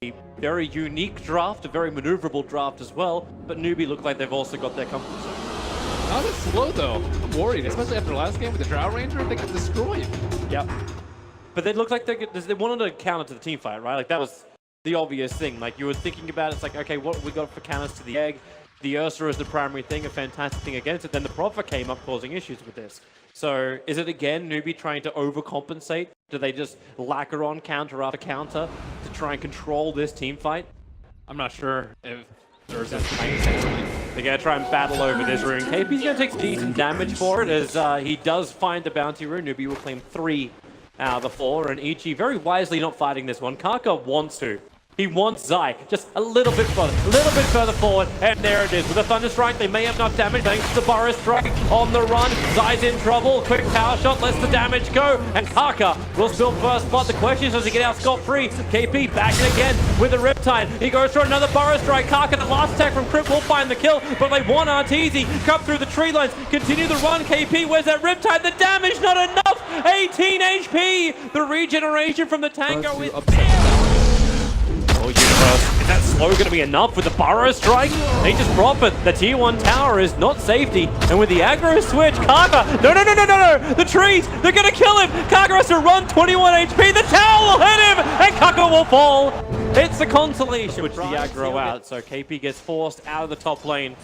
a very unique draft, a very maneuverable draft as well, but Newbee look like they've also got their comfort zone. Not as slow though. I'm worried, especially after last game with the Drow Ranger, they got destroyed. Yep. But they look like they wanted to counter to the team fight, right? Like that was the obvious thing. Like you were thinking about it, it's like, okay, what we got for counters to the egg? The Ursa is the primary thing, a fantastic thing against it. Then the Prophet came up causing issues with this. So is it again Newbee trying to overcompensate? Do they just lacquer on counter after counter to try and control this team fight? I'm not sure if there's a They're going to try and battle over this rune. KP's going to take decent damage for it as he does find the bounty rune. Newbee will claim 3 out of the 4, and Ichi very wisely not fighting this one. Kaka wants to. He wants Zai just a little bit further forward, and there it is. With a Thunder Strike, they may have enough damage thanks to the Burrow Strike on the run. Zai's in trouble. Quick power shot lets the damage go, and Kaka will spill first blood. The question is, does he get out scot-free? KP back in again with the Riptide. He goes for another Burrow Strike. Kaka, the last attack from Crypt, will find the kill, but they want Arteezy. Cut through the tree lines, continue the run. KP, where's that Riptide? The damage not enough. 18 HP. The regeneration from the Tango is Oh, Universe, is that slow going to be enough with the Burrow Strike? They just drop it. The tier 1 tower is not safety. And with the aggro switch, Kaka, no! The trees, they're going to kill him. Kaka has to run 21 HP. The tower will hit him, and Kaka will fall. It's a consolation. Switch the aggro out, so KP gets forced out of the top lane.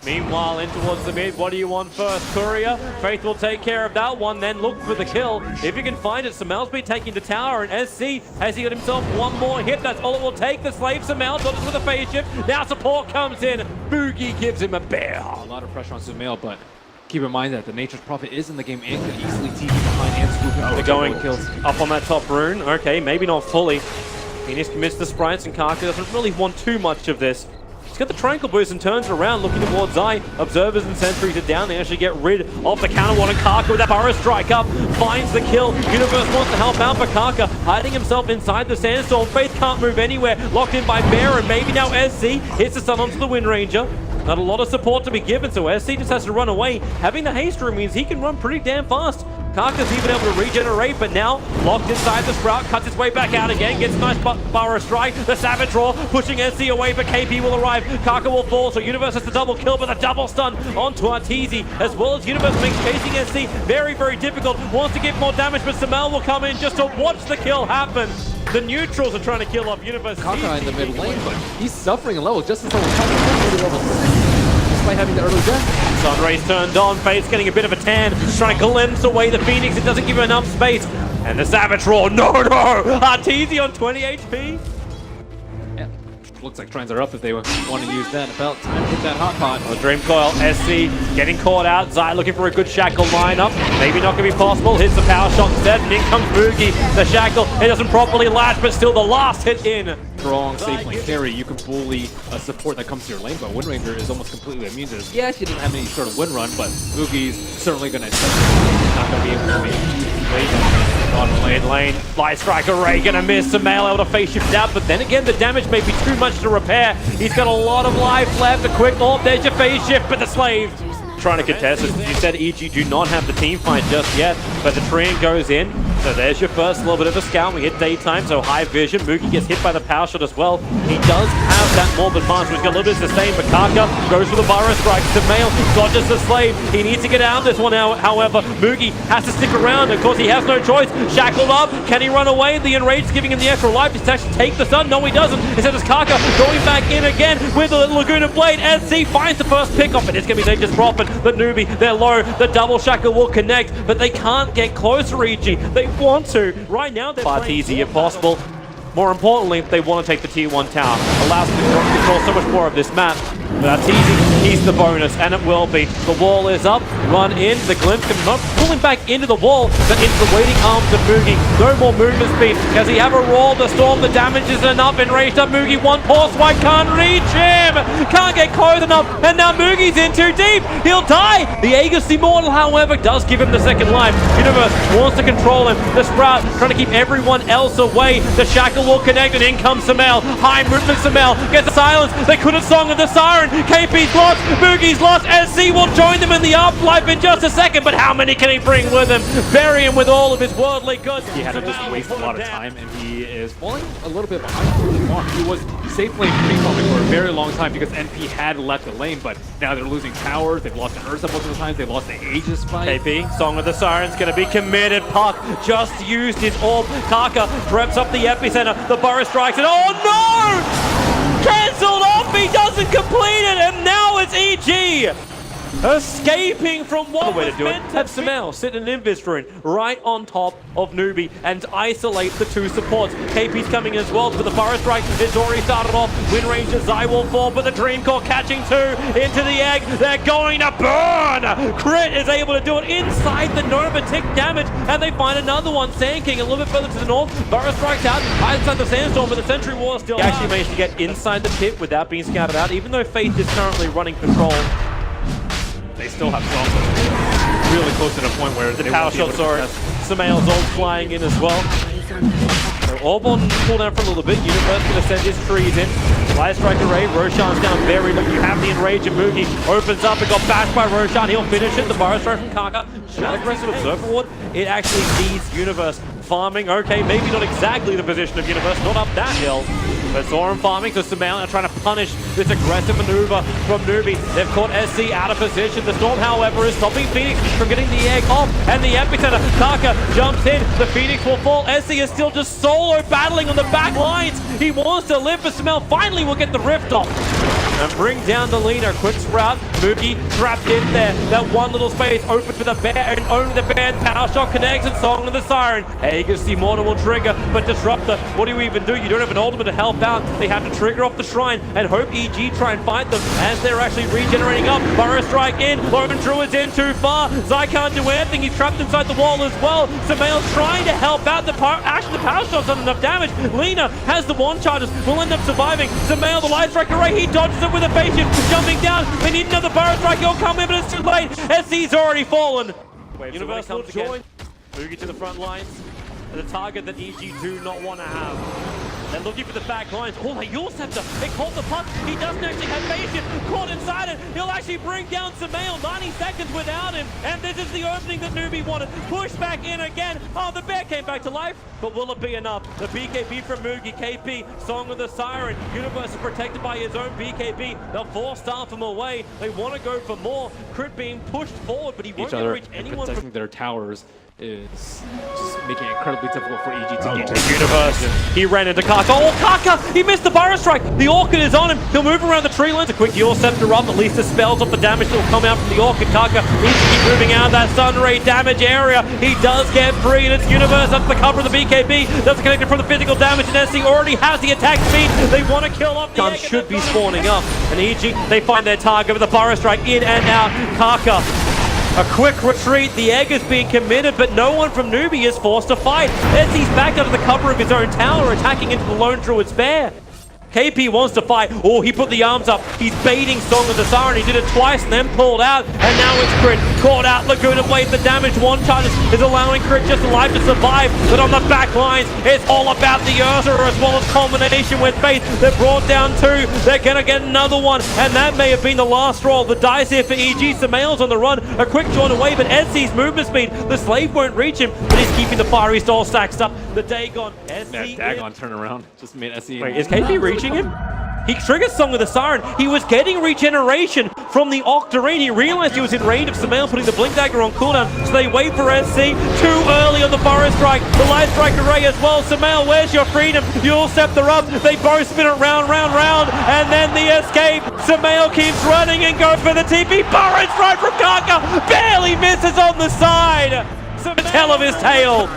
Meanwhile, in towards the mid, what do you want first? Courier, Faith will take care of that one, then look for the kill. If you can find it, Samel's been taking the tower, and SC, has he got himself one more hit? That's all it will take. The slave Samel dodges with a phase shift. Now support comes in. Boogie gives him a bear. A lot of pressure on Sumail, but keep in mind that the Nature's Prophet is in the game and could easily TP behind and swoop out. They're going kills up on that top rune. Okay, maybe not fully. Phoenix commits the sprites, and Kaka doesn't really want too much of this. He's got the triangle boost and turns around, looking towards Zai. Observers and sentries are down. They actually get rid of the counter one, and Kaka with that Burrow Strike up finds the kill. Universe wants to help out, but Kaka hiding himself inside the sandstorm. Faith can't move anywhere, locked in by Bear, and maybe now SC hits the stun onto the Wind Ranger. Not a lot of support to be given, so SC just has to run away. Having the haste room means he can run pretty damn fast. Kaka's even able to regenerate, but now locked inside the Sprout, cuts its way back out again, gets a nice Burrow Strike. The Savage Roar pushing SC away, but KP will arrive. Kaka will fall, so Universe has the double kill, but the double stun onto Arteezy, as well as Universe makes chasing SC very, very difficult. Wants to get more damage, but Samel will come in just to watch the kill happen. The neutrals are trying to kill off Universe. Kaka in the mid lane, but he's suffering a level just as though he's level 6. Despite having the early death. Sunray's turned on, Faith's getting a bit of a tan, trying to glimpse away the Phoenix. It doesn't give him enough space. And the Savage Roar, no! Arteezy on 20 HP. Yeah, looks like trines are up if they want to use that. About time to hit that hot pot. Well, Dream Coil, SC getting caught out. Zai looking for a good Shackle lineup. Maybe not going to be possible. Hits the power shot instead, and in comes Boogie. The Shackle, it doesn't properly latch, but still the last hit in. Strong, safe lane carry, you can bully support that comes to your lane, but Wind Ranger is almost completely immune to this. Yeah, she didn't have any sort of win run, but Boogie's certainly going to not going to be able to make bottom lane, Light Striker Ray going to miss. Sumail able to face shift out, but then again, the damage may be too much to repair. He's got a lot of life left. A quick there's your phase shift, but the Slave trying to contest. As you said, EG do not have the team fight just yet, but the Treant goes in. So there's your first little bit of a scout. We hit daytime, so high vision. Mookie gets hit by the power shot as well. He does have that morbid pass, so he's got a little bit of sustain, but Kaka goes for the Burrow Strike. Sumail dodges the Slave. He needs to get out of this one now. However, Mookie has to stick around. Of course, he has no choice. Shackled up. Can he run away? The Enraged giving him the extra life. He's actually take the stun. No, he doesn't. Instead, it's Kaka going back in again with the Laguna Blade. SC finds the first pickup, and it's going to be Nature's Prophet. But Newbee, they're low. The double Shackle will connect, but they can't get closer, EG. They want to. Right now, they're far easier if possible. More importantly, they want to take the tier 1 tower. Allows them to control so much more of this map. But that's easy. He's the bonus, and it will be. The wall is up. Run in. The glimpse can not pull him back into the wall, but into the waiting arms of Moogie. No more movement speed. Does he have a roar? The storm, the damage is enough. Enraged up Moogie. One poor swipe. Can't reach him. Can't get close enough. And now Moogie's in too deep. He'll die. The Aegis Immortal, however, does give him the second life. Universe wants to control him. The Sprout trying to keep everyone else away. The Shackle will connect, and in comes Sumail. High movement Sumail gets the silence. They couldn't song of the Siren. KP's lost. Boogie's lost. SC will join them in the afterlife in just a second, but how many can he bring with him? Bury him with all of his worldly goods. He had to just waste a lot of time, and he is is falling a little bit behind Mark. He was safe lane pre-farming for a very long time because NP had left the lane, but now they're losing towers. They've lost to Ursa most of the times. They've lost the Aegis fight. KP, Song of the Siren's going to be committed. Puck just used his orb. Kaka preps up the epicenter. The burrow strikes it. Oh no! Cancelled off. He doesn't complete it, and now it's EG. Escaping from what was meant to have Samel sit in an Invis rune right on top of Newbee and isolate the two supports. KP's coming as well, but the Burrow Strike is already started off. Wind Ranger, Zai will fall, but the Dream Core catching two into the egg. They're going to burn! Crit is able to do it inside the Nova, tick damage, and they find another one. Sand King a little bit further to the north. Burrow Strikes out, hides inside the Sandstorm, but the Sentry Wall still out. He actually managed to get inside the pit without being scouted out, even though Faith is currently running control. They still have Salsa really close to the point where the power shots are Samael's ult flying in as well. So Orb on cooldown for a little bit. Universe going to send his trees in. Light Strike Array. Roshan's down very low. You have the Enrage and Moogie opens up and got bashed by Roshan. He'll finish it. The Burrow Strike from Kaka. Not aggressive Observer Ward. It actually needs Universe farming. Okay, maybe not exactly the position of Universe. Not up that hill. But saw him farming, so Samael are trying to punish this aggressive maneuver from Newbee. They've caught SC out of position. The Storm, however, is stopping Phoenix from getting the egg off. And the epicenter, Kaka jumps in. The Phoenix will fall. SC is still just solo battling on the back lines. He wants to live, but Samael finally will get the rift off. And bring down the leader. Quick sprout. Moogie trapped in there. That one little space open for the bear, and only the bear. Power shot connects and Song of the Siren. Aegis Immortal will trigger, but Disruptor, what do you even do? You don't have an ultimate to help out. They have to trigger off the shrine and hope EG try and fight them as they're actually regenerating up. Burrow Strike in. Logan Druid's in too far. Zai can't do anything. He's trapped inside the wall as well. Samael's trying to help out. The power shot's done enough damage. Lena has the wand charges. Will end up surviving. Samael, the Light Strike Array, he dodges it with a patient. Jumping down. They need another Burrow Strike. He'll come in, but it's too late. SC's already fallen. Universal join. Moogie to the front lines. The target that EG do not want to have. They're looking for the back lines. Oh, they Yule Scepter. They caught the puck. He doesn't actually have patience. Caught inside it. He'll actually bring down Samael. 90 seconds without him. And this is the opening that Newbee wanted. Push back in again. Oh, the bear came back to life. But will it be enough? The BKB from Moogie. KP. Song of the Siren. Universe is protected by his own BKB. They'll force staff him away. They want to go for more. Crit being pushed forward, but he won't reach anyone. Protecting their towers is just making it incredibly difficult for EG to get to Universe. He ran into Kaka. Oh, Kaka! He missed the Burrow Strike. The Orchid is on him. He'll move around the tree lines. A quick Yule Scepter up. At least the spells off the damage that will come out from the Orchid. Kaka needs to keep moving out of that Sun Ray damage area. He does get free, and it's Universe up to the cover of the BKB. Doesn't connect it from the physical damage, and SC already has the attack speed. They want to kill off the egg. Should be spawning up. And EG, they find their target with the Burrow Strike in and out. Kaka. A quick retreat, the egg is being committed, but no one from Newbee is forced to fight. He's back under the cover of his own tower, attacking into the Lone Druid's bear. KP wants to fight. Oh, he put the arms up. He's baiting Song of the Siren. He did it twice and then pulled out. And now it's Crit. Caught out. Laguna waves the damage. One charge is allowing Crit just alive to survive. But on the back lines, it's all about the Ursa as well as combination with Faith. They're brought down two. They're going to get another one. And that may have been the last roll. The dice here for EG. Samael's on the run. A quick join away, but SC's movement speed. The Slave won't reach him, but he's keeping the fiery stall stacked up. The Dagon. SC. Dagon turnaround. Just made SC. Wait, is KP reaching him? He triggers Song of the Siren. He was getting regeneration from the Octarine. He realized he was in range of Samael putting the Blink Dagger on cooldown, so they wait for SC. Too early on the Burrow Strike. The Light Strike Array as well. Samael, where's your freedom? You'll Scepter up. They both spin it round, and then the escape. Samael keeps running and goes for the TP. Burrow Strike from Kaka. Barely misses on the side. The tail of his tail.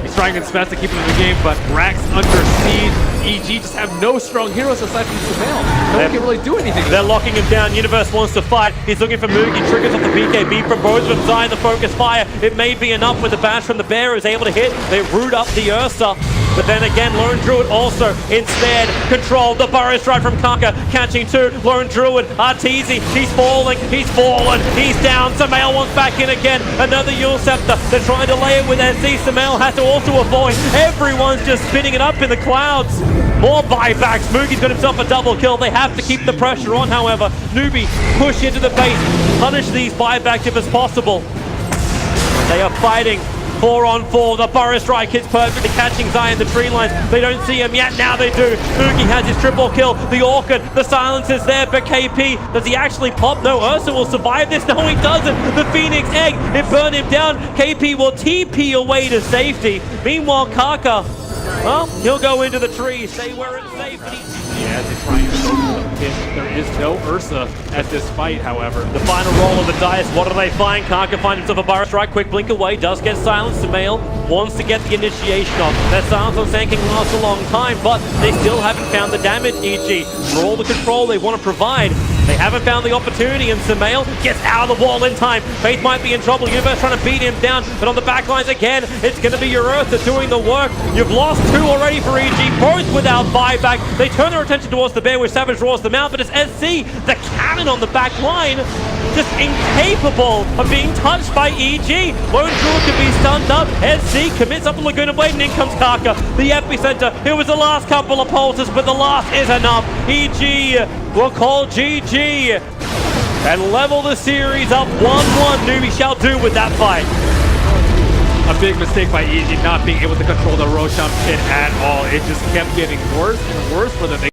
He's trying his best to keep him in the game, but Rax under siege. EG just have no strong heroes aside from Samael. No one can really do anything. They're locking him down. Universe wants to fight. He's looking for Moogie. Triggers off the BKB from both of them. Zion the focus fire. It may be enough with the bash from the bear is able to hit. They root up the Ursa. But then again, Lone Druid also instead controlled the Burrow Strike from Kaka. Catching two. Lone Druid. Arteezy. He's falling. He's fallen. He's down. Samael wants back in again. Another Yule Scepter. They're trying to lay it with SC. Samael has to also avoid. Everyone's just spinning it up in the clouds. More buybacks. Moogie's got himself a double kill. They have to keep the pressure on, however. Newbee push into the base. Punish these buybacks if it's possible. They are fighting 4-on-4. The Burrow Strike hits perfectly, catching Zion the tree lines. They don't see him yet. Now they do. Oogie has his triple kill. The Orchid, the silence is there, but KP, does he actually pop? No, Ursa will survive this. No, he doesn't. The Phoenix Egg, it burned him down. KP will TP away to safety. Meanwhile, Kaka, well, he'll go into the tree, stay where it's safe. Yeah, to try and go for the pin. There is no Ursa at this fight, however. The final roll of the dice, what do they find? Kaka finds himself a Burrow Strike, quick blink away, does get silenced. Sumail wants to get the initiation off. That silence on Sand King lasts a long time, but they still haven't found the damage, EG. For all the control they want to provide, they haven't found the opportunity, and Sumail gets out of the wall in time. Faith might be in trouble. Universe trying to beat him down, but on the back lines again, it's going to be your Eartha doing the work. You've lost 2 already for EG, both without buyback. They turn their attention towards the bear, where Savage draws them out, but it's SC, the cannon on the back line, just incapable of being touched by EG. Lone Druid can be stunned up. SC commits up a Laguna Blade, and in comes Kaka, the epicenter. It was the last couple of pulses, but the last is enough. EG will call GG and level the series up 1-1. Newbee shall do with that fight. A big mistake by EG not being able to control the Roshan pit at all. It just kept getting worse and worse for them.